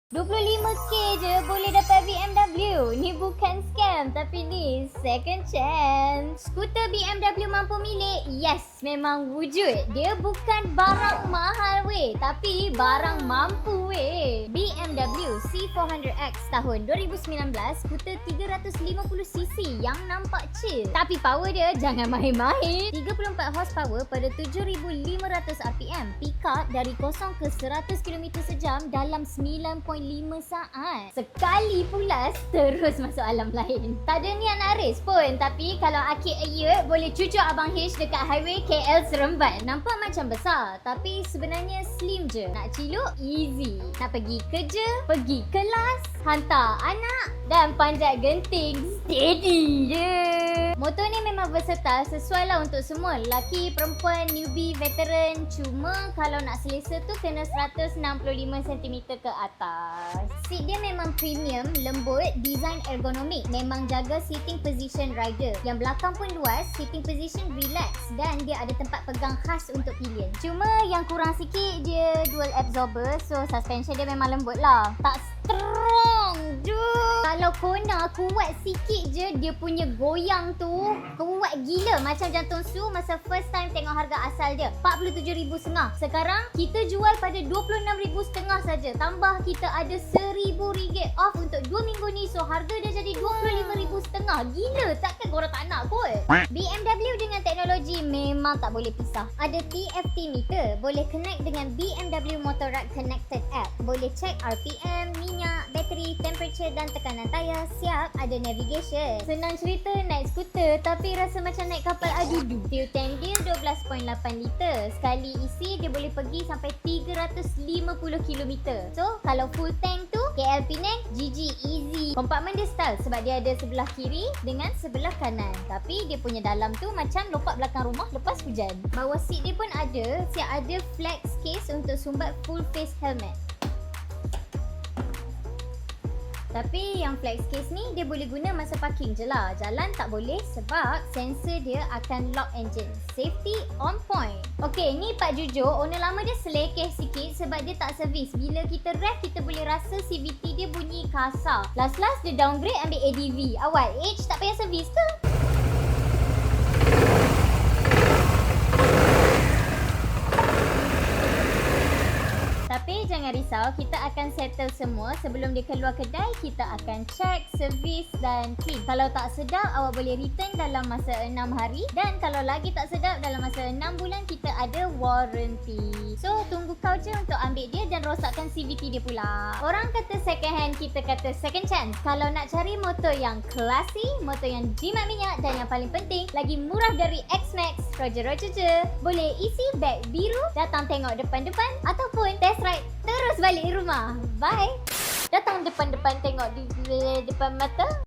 25k je boleh dapat BMW. Ni bukan scam tapi ni second chance. Skuter BMW mampu milik? Yes, memang wujud. Dia bukan barang mahal weh, tapi barang mampu weh. BMW C400X tahun 2019, skuter 350cc yang nampak chill. Tapi power dia jangan main-main. 34 horsepower pada 7,500 rpm. Pick up dari 0 ke 100 km sejam dalam 9.5 saat. Sekali pulas, terus masuk alam lain. Tak ada niat nak race pun, tapi kalau akid ayat boleh cucuk Abang H dekat highway KL Seremban. Nampak macam besar, tapi sebenarnya slim je. Nak ciluk, easy. Nak pergi kerja, pergi kelas, hantar anak dan panjat genting, steady je. Motor ni memang versatile, sesuai lah untuk semua. Lelaki, perempuan, newbie, veteran. Cuma kalau nak selesa tu kena 165cm ke atas. Seat dia memang premium, lembut, design ergonomik. Memang jaga sitting position rider. Yang belakang pun luas, sitting position relax dan dia ada tempat pegang khas untuk pilihan. Cuma yang kurang sikit dia dual absorber, so suspension dia memang lembut lah. Tak strong je. Kalau kona kuat sikit je, dia punya goyang tu kuat gila. Macam jantung Su masa first time tengok harga asal dia 47,500. Sekarang kita jual pada 26,500 saja. Tambah kita ada RM1,000 off untuk 2 minggu ni. So harga dia jadi 25,500. Gila, takkan korang tak nak kot? BMW dengan teknologi memang tak boleh pisah. Ada TFT meter, boleh connect dengan BMW Motorrad Connected app. Boleh check RPM, minyak, bateri, temperature dan tekanan tayar. Siap ada navigation. Senang cerita naik skuter tapi rasa macam naik kapal adudu. Fuel tank dia 12.8 liter. Sekali isi dia boleh pergi sampai 350 km. So kalau full tank tu KL Penang, GG easy. Kompartmen dia style sebab dia ada sebelah kiri dengan sebelah kanan. Tapi dia punya dalam tu macam lompat belakang rumah lepas hujan. Bawah seat dia pun ada, siap ada flex case untuk sumbat full face helmet. Tapi yang flex case ni dia boleh guna masa parking je lah. Jalan tak boleh sebab sensor dia akan lock engine. Safety on point. Okay, ni Pak jujur, owner lama dia selekeh sikit sebab dia tak servis. Bila kita rev, kita boleh rasa CVT dia bunyi kasar. Last dia downgrade ambil ADV. Awal H tak payah servis ke? Tapi jangan risau, kita akan settle semua. Sebelum dia keluar kedai, kita akan check, servis dan clean. Kalau tak sedap, awak boleh return dalam masa 6 hari. Dan kalau lagi tak sedap, dalam masa 6 bulan kita ada warranty. So, tunggu kau je untuk ambil dia dan rosakkan CVT dia pula. Orang kata second hand, kita kata second chance. Kalau nak cari motor yang classy, motor yang jimat minyak dan yang paling penting, lagi murah dari X-Max, Roger je. Boleh isi beg biru, datang tengok depan-depan ataupun test ride terus balik rumah. Bye. Datang depan-depan tengok di depan mata.